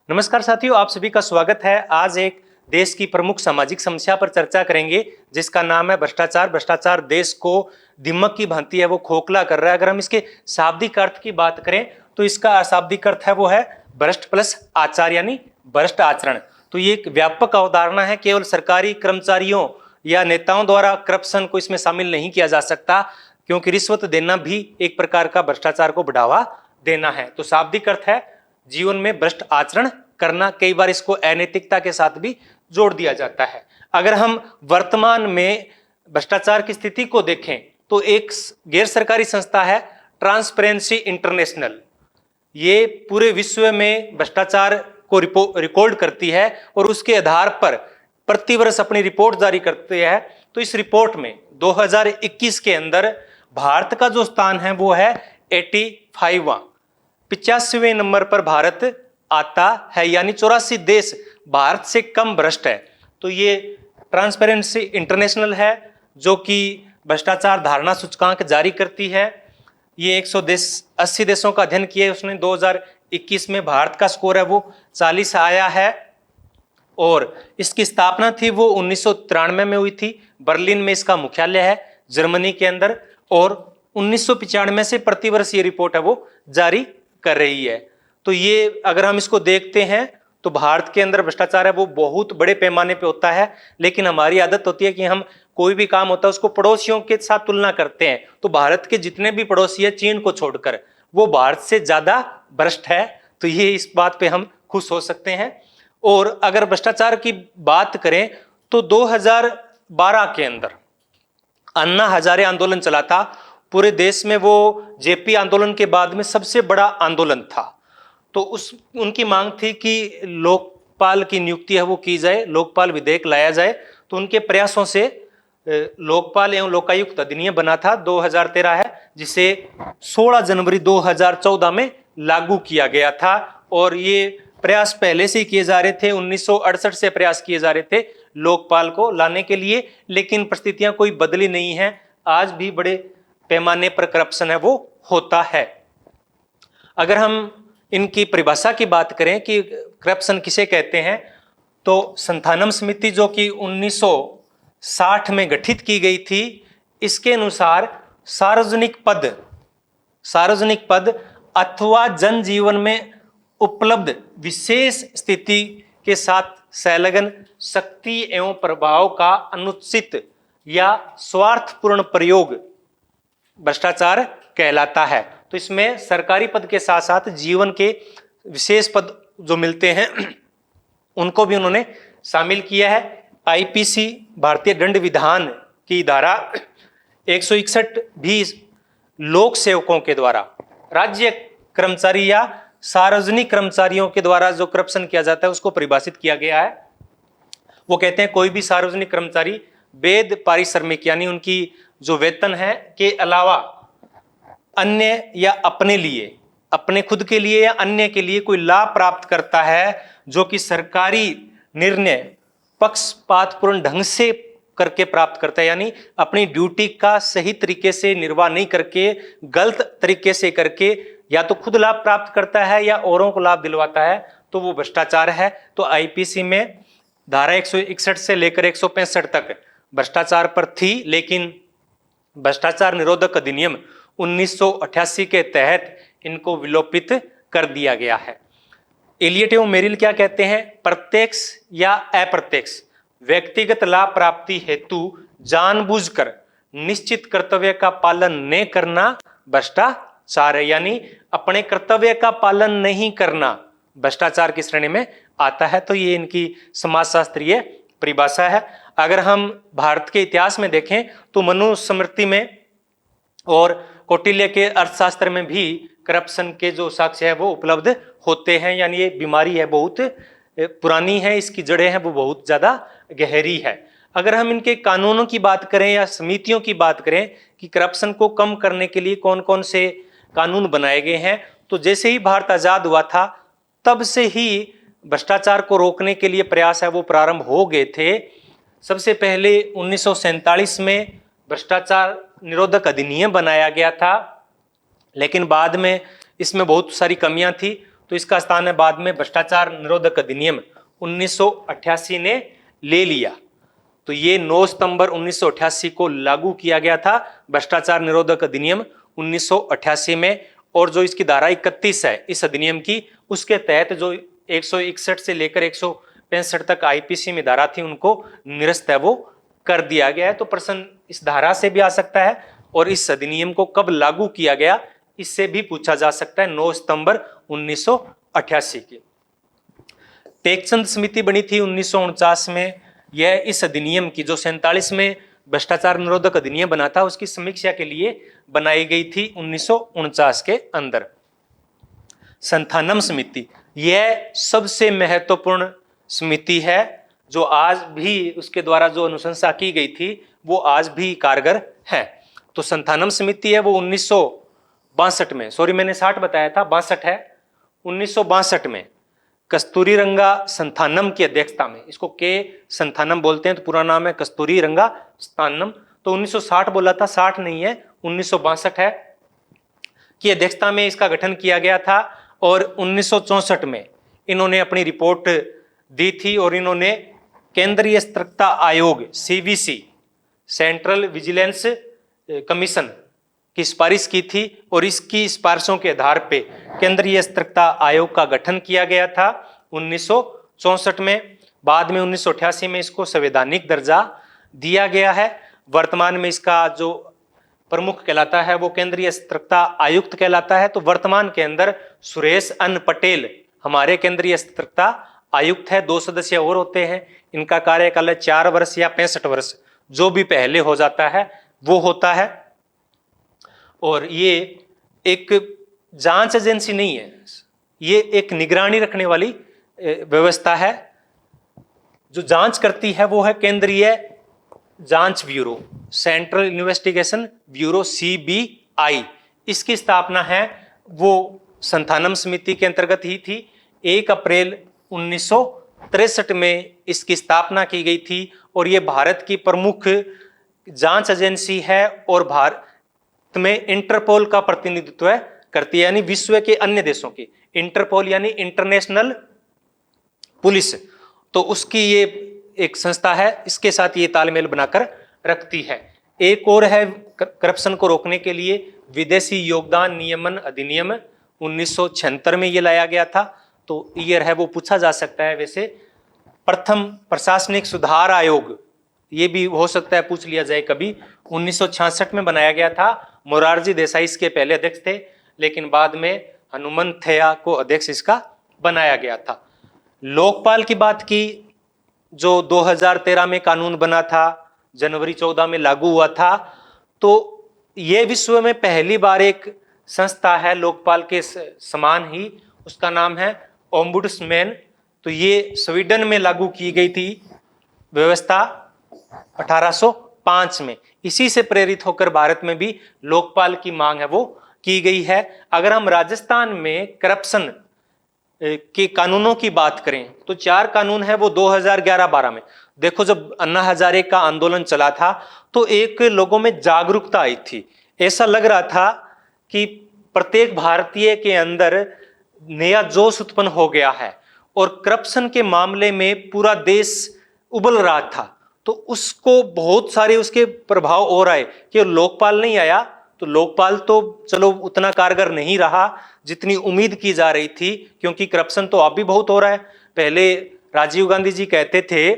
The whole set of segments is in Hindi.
नमस्कार साथियों, आप सभी का स्वागत है। आज एक देश की प्रमुख सामाजिक समस्या पर चर्चा करेंगे जिसका नाम है भ्रष्टाचार। भ्रष्टाचार देश को दीमक की भांति है वो खोखला कर रहा है। अगर हम इसके शाब्दिक अर्थ की बात करें तो इसका शाब्दिक अर्थ है वो है भ्रष्ट प्लस आचार यानी भ्रष्ट आचरण। तो ये एक व्यापक अवधारणा है, केवल सरकारी कर्मचारियों या नेताओं द्वारा करप्शन को इसमें शामिल नहीं किया जा सकता, क्योंकि रिश्वत देना भी एक प्रकार का भ्रष्टाचार को बढ़ावा देना है। तो शाब्दिक अर्थ है जीवन में भ्रष्ट आचरण करना। कई बार इसको अनैतिकता के साथ भी जोड़ दिया जाता है। अगर हम वर्तमान में भ्रष्टाचार की स्थिति को देखें तो एक गैर सरकारी संस्था है ट्रांसपेरेंसी इंटरनेशनल। ये पूरे विश्व में भ्रष्टाचार को रिकॉर्ड करती है और उसके आधार पर प्रतिवर्ष अपनी रिपोर्ट जारी करती है। तो इस रिपोर्ट में 2021 के अंदर भारत का जो स्थान है वो है 85वां, 85वें नंबर पर भारत आता है, यानी 84 देश भारत से कम भ्रष्ट है। तो ये ट्रांसपेरेंसी इंटरनेशनल है जो कि भ्रष्टाचार धारणा सूचकांक जारी करती है। ये 180 देशों का अध्ययन किया है उसने। 2021 में भारत का स्कोर है वो 40 आया है और इसकी स्थापना थी वो 1993 में हुई थी। बर्लिन में इसका मुख्यालय है जर्मनी के अंदर, और 1995 से प्रतिवर्ष ये रिपोर्ट है वो जारी कर रही है। तो ये अगर हम इसको देखते हैं तो भारत के अंदर भ्रष्टाचार है वो बहुत बड़े पैमाने पे होता है, लेकिन हमारी आदत होती है कि हम कोई भी काम होता है उसको पड़ोसियों के साथ तुलना करते हैं। तो भारत के जितने भी पड़ोसी है चीन को छोड़कर, वो भारत से ज्यादा भ्रष्ट है। तो ये इस बात पे हम खुश हो सकते हैं। और अगर भ्रष्टाचार की बात करें तो 2012 के अंदर अन्ना हजारे आंदोलन चला था पूरे देश में। वो जेपी आंदोलन के बाद में सबसे बड़ा आंदोलन था। तो उनकी मांग थी कि लोकपाल की नियुक्ति है वो की जाए, लोकपाल विधेयक लाया जाए। तो उनके प्रयासों से लोकपाल एवं लोकायुक्त अधिनियम बना था 2013 है, जिसे 16 जनवरी 2014 में लागू किया गया था। और ये प्रयास पहले से ही किए जा रहे थे, 1968 से प्रयास किए जा रहे थे लोकपाल को लाने के लिए, लेकिन परिस्थितियां कोई बदली नहीं है। आज भी बड़े पैमाने पर करप्शन है वो होता है। अगर हम इनकी परिभाषा की बात करें कि करप्शन किसे कहते हैं, तो संथानम समिति जो कि 1960 में गठित की गई थी, इसके अनुसार सार्वजनिक पद अथवा जनजीवन में उपलब्ध विशेष स्थिति के साथ संलग्न शक्ति एवं प्रभाव का अनुचित या स्वार्थपूर्ण प्रयोग भ्रष्टाचार कहलाता है। तो इसमें सरकारी पद के साथ साथ जीवन के विशेष पद जो मिलते हैं उनको भी उन्होंने शामिल किया है। आईपीसी भारतीय दंड विधान की धारा 161 भी लोक सेवकों के द्वारा, राज्य कर्मचारी या सार्वजनिक कर्मचारियों के द्वारा जो करप्शन किया जाता है उसको परिभाषित किया गया है। वो कहते हैं कोई भी सार्वजनिक कर्मचारी वेद पारिश्रमिक यानी उनकी जो वेतन है के अलावा अन्य या अपने लिए, अपने खुद के लिए या अन्य के लिए कोई लाभ प्राप्त करता है जो कि सरकारी निर्णय पक्षपातपूर्ण ढंग से करके प्राप्त करता है, यानी अपनी ड्यूटी का सही तरीके से निर्वाह नहीं करके गलत तरीके से करके या तो खुद लाभ प्राप्त करता है या औरों को लाभ दिलवाता है, तो वो भ्रष्टाचार है। तो आईपीसी में धारा 161 से लेकर 165 तक भ्रष्टाचार पर थी, लेकिन भ्रष्टाचार निरोधक अधिनियम 1988 के तहत इनको विलोपित कर दिया गया है। एलियट एवं मेरिल क्या कहते हैं? प्रत्यक्ष या अप्रत्यक्ष व्यक्तिगत लाभ प्राप्ति हेतु जानबूझकर निश्चित कर्तव्य का पालन न करना भ्रष्टाचार है, यानी अपने कर्तव्य का पालन नहीं करना भ्रष्टाचार की श्रेणी में आता है। तो ये इनकी समाजशास्त्रीय परिभाषा है। अगर हम भारत के इतिहास में देखें तो मनुस्मृति में और कौटिल्य के अर्थशास्त्र में भी करप्शन के जो साक्ष्य है वो उपलब्ध होते हैं, यानी ये बीमारी है बहुत पुरानी है, इसकी जड़ें हैं वो बहुत ज्यादा गहरी है। अगर हम इनके कानूनों की बात करें या समितियों की बात करें कि करप्शन को कम करने के लिए कौन कौन से कानून बनाए गए हैं, तो जैसे ही भारत आजाद हुआ था तब से ही भ्रष्टाचार को रोकने के लिए प्रयास है वो प्रारंभ हो गए थे। सबसे पहले 1947 में भ्रष्टाचार निरोधक अधिनियम बनाया गया था, लेकिन बाद में इसमें बहुत सारी कमियां थी। तो तो इसका स्थान है बाद में भ्रष्टाचार निरोधक अधिनियम 1988 ने ले लिया। तो ये 9 सितंबर 1988 को लागू किया गया था भ्रष्टाचार निरोधक अधिनियम 1988 में। और जो इसकी धारा 31 है इस अधिनियम की, उसके तहत जो 161 से लेकर 165 तक आईपीसी में धारा थी उनको निरस्त है वो कर दिया गया है। तो प्रश्न इस धारा से भी आ सकता है और इस अधिनियम को कब लागू किया गया इससे भी पूछा जा सकता है। 9 सितंबर 1988 की टेकचंद समिति बनी थी 1949 में। यह इस अधिनियम की जो 47 में भ्रष्टाचार निरोधक अधिनियम बना था उसकी समीक्षा के लिए बनाई गई थी 1949 के अंदर। संथानम समिति यह सबसे महत्वपूर्ण समिति है जो आज भी उसके द्वारा जो अनुशंसा की गई थी वो आज भी कारगर है। तो संथानम समिति है वो 1962 में, सॉरी मैंने 60 बताया था, 62 है, 1962 में कस्तूरी रंगा संथानम की अध्यक्षता में, इसको के संथानम बोलते हैं तो पूरा नाम है कस्तूरी रंगा संथानम। तो 1960 बोला था, 60 नहीं है, 1962 है की अध्यक्षता में इसका गठन किया गया था। और 1964 में इन्होंने अपनी रिपोर्ट दी थी और इन्होंने केंद्रीय सतर्कता आयोग सीवीसी सेंट्रल विजिलेंस कमीशन की सिफारिश की थी और इसकी सिफारिशों के आधार पे केंद्रीय सतर्कता आयोग का गठन किया गया था 1964 में। बाद में 1988 में इसको संवैधानिक दर्जा दिया गया है। वर्तमान में इसका जो प्रमुख कहलाता है वो केंद्रीय सतर्कता आयुक्त कहलाता है। तो वर्तमान के अंदर सुरेश अन पटेल हमारे केंद्रीय सतर्कता आयुक्त है। 2 सदस्य और होते हैं, इनका कार्यकाल है 4 वर्ष या 65 वर्ष, जो भी पहले हो जाता है वो होता है। और ये एक जांच एजेंसी नहीं है, ये एक निगरानी रखने वाली व्यवस्था है। जो जांच करती है वो है केंद्रीय जांच bureau, central investigation bureau CBI. इसकी स्थापना है वो संथानम समिति के अंतर्गत ही थी। 1 अप्रैल 1963 में इसकी स्थापना की गई थी और ये भारत की प्रमुख जांच एजेंसी है और भारत में इंटरपोल का प्रतिनिधित्व करती है, यानी विश्व के अन्य देशों की। इंटरपोल यानी इंटरनेशनल पुलिस, तो उसकी ये एक संस्था है, इसके साथ ये तालमेल बनाकर रखती है। एक और है करप्शन को रोकने के लिए विदेशी योगदान नियमन अधिनियम 1976 में ये लाया गया था। तो ईयर है वो पूछा जा सकता है। वैसे प्रथम प्रशासनिक सुधार आयोग ये भी हो सकता है पूछ लिया जाए कभी, 1966 में बनाया गया था। मोरारजी देसाई इसके पहले अध्यक्ष थे, लेकिन बाद में हनुमंथैया को अध्यक्ष इसका बनाया गया था। लोकपाल की बात की, जो 2013 में कानून बना था, जनवरी 14 में लागू हुआ था। तो ये विश्व में पहली बार एक संस्था है लोकपाल के समान ही, उसका नाम है ओम्बुड्समैन। तो ये स्वीडन में लागू की गई थी व्यवस्था 1805 में। इसी से प्रेरित होकर भारत में भी लोकपाल की मांग है वो की गई है। अगर हम राजस्थान में करप्शन के कानूनों की बात करें तो 4 कानून है वो 2011-12 में। देखो जब अन्ना हजारे का आंदोलन चला था तो एक लोगों में जागरूकता आई थी, ऐसा लग रहा था कि प्रत्येक भारतीय के अंदर नया जोश उत्पन्न हो गया है और करप्शन के मामले में पूरा देश उबल रहा था। तो उसको बहुत सारे उसके प्रभाव और आए कि लोकपाल नहीं आया, तो लोकपाल तो चलो उतना कारगर नहीं रहा जितनी उम्मीद की जा रही थी, क्योंकि करप्शन तो अब भी बहुत हो रहा है। पहले राजीव गांधी जी कहते थे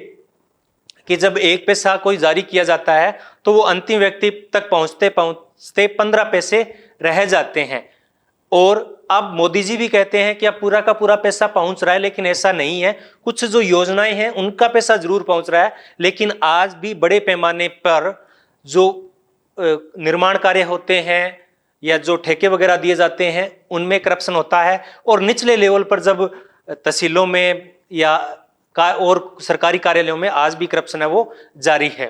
कि जब 1 पैसा कोई जारी किया जाता है तो वो अंतिम व्यक्ति तक पहुंचते पहुंचते 15 पैसे रह जाते हैं। और अब मोदी जी भी कहते हैं कि अब पूरा का पूरा पैसा पहुंच रहा है, लेकिन ऐसा नहीं है। कुछ जो योजनाएं हैं उनका पैसा जरूर पहुंच रहा है, लेकिन आज भी बड़े पैमाने पर जो निर्माण कार्य होते हैं या जो ठेके वगैरह दिए जाते हैं उनमें करप्शन होता है। और निचले लेवल पर जब तहसीलों में या और सरकारी कार्यालयों में आज भी करप्शन है वो जारी है।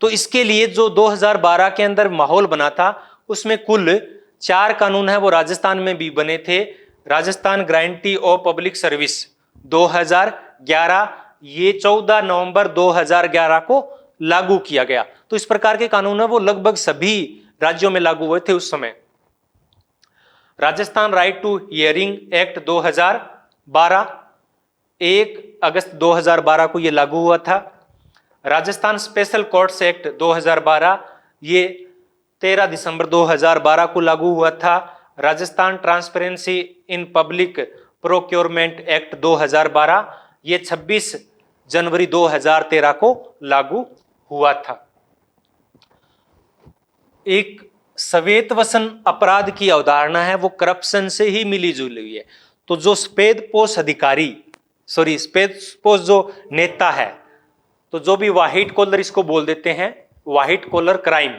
तो इसके लिए जो 2012 के अंदर माहौल बना था उसमें कुल 4 कानून है वो राजस्थान में भी बने थे। Rajasthan guarantee of public service 2011, ये 14 नवंबर 2011 को लागू किया गया। तो इस प्रकार के कानून है वो लगभग सभी राज्यों में लागू हुए थे उस समय। Rajasthan right to hearing act 2012, 1 अगस्त 2012 को ये लागू हुआ था। राजस्थान स्पेशल कोर्ट्स एक्ट 2012, ये 13 दिसंबर 2012 को लागू हुआ था। Rajasthan transparency in public procurement act 2012, ये 26 जनवरी 2013 को लागू हुआ था। एक सवेतवसन अपराध की अवधारणा है वो करप्शन से ही मिली जुली हुई है। तो जो स्पेदपोष जो नेता है, तो जो भी व्हाइट कॉलर इसको बोल देते हैं, व्हाइट कॉलर क्राइम,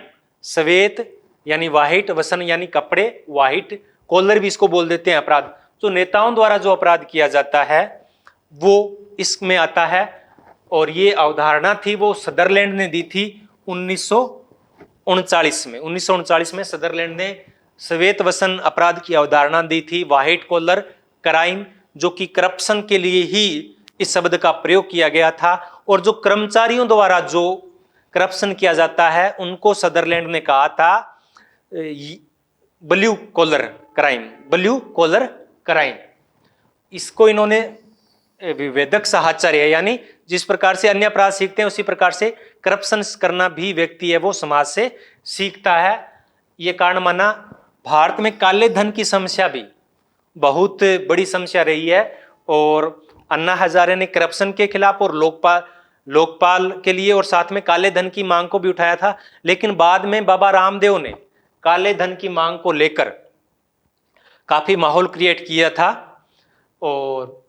श्वेत यानी व्हाइट, वसन यानी कपड़े, व्हाइट कॉलर भी इसको बोल देते हैं अपराध। जो नेताओं द्वारा जो अपराध किया जाता है वो इसमें आता है। और ये अवधारणा थी वो सदरलैंड ने दी थी 1939 में। 1939 में सदरलैंड ने श्वेतवसन अपराध की अवधारणा दी थी, व्हाइट कॉलर क्राइम, जो कि करप्शन के लिए ही इस शब्द का प्रयोग किया गया था। और जो कर्मचारियों द्वारा जो करप्शन किया जाता है उनको सदरलैंड ने कहा था ब्लू कॉलर क्राइम। इसको इन्होंने विवेदक साहचर्य यानी जिस प्रकार से अन्य अपराध सीखते हैं उसी प्रकार से करप्शन करना भी व्यक्ति है वो समाज से सीखता है। ये कारण माना। भारत में काले धन की समस्या भी बहुत बड़ी समस्या रही है और अन्ना हजारे ने करप्शन के खिलाफ और लोकपाल के लिए और साथ में काले धन की मांग को भी उठाया था। लेकिन बाद में बाबा रामदेव ने काले धन की मांग को लेकर काफी माहौल क्रिएट किया था और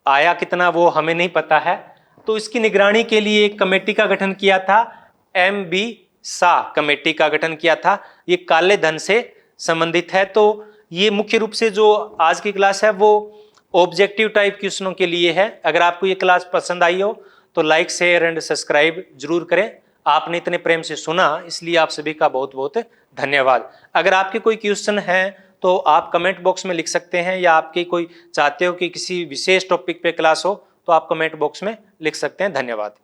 आया कितना वो हमें नहीं पता है। तो इसकी निगरानी के लिए एक कमेटी का गठन किया था, MB शाह कमेटी का गठन किया था। ये काले धन से संबंधित है। तो ये मुख्य रूप से जो आज की क्लास है वो ऑब्जेक्टिव टाइप क्वेश्चनों के लिए है। अगर आपको ये क्लास पसंद आई हो तो लाइक, शेयर एंड सब्सक्राइब जरूर करें। आपने इतने प्रेम से सुना इसलिए आप सभी का बहुत बहुत धन्यवाद। अगर आपके कोई क्वेश्चन है तो आप कमेंट बॉक्स में लिख सकते हैं, या आपके कोई चाहते हो कि किसी विशेष टॉपिक पे क्लास हो तो आप कमेंट बॉक्स में लिख सकते हैं। धन्यवाद।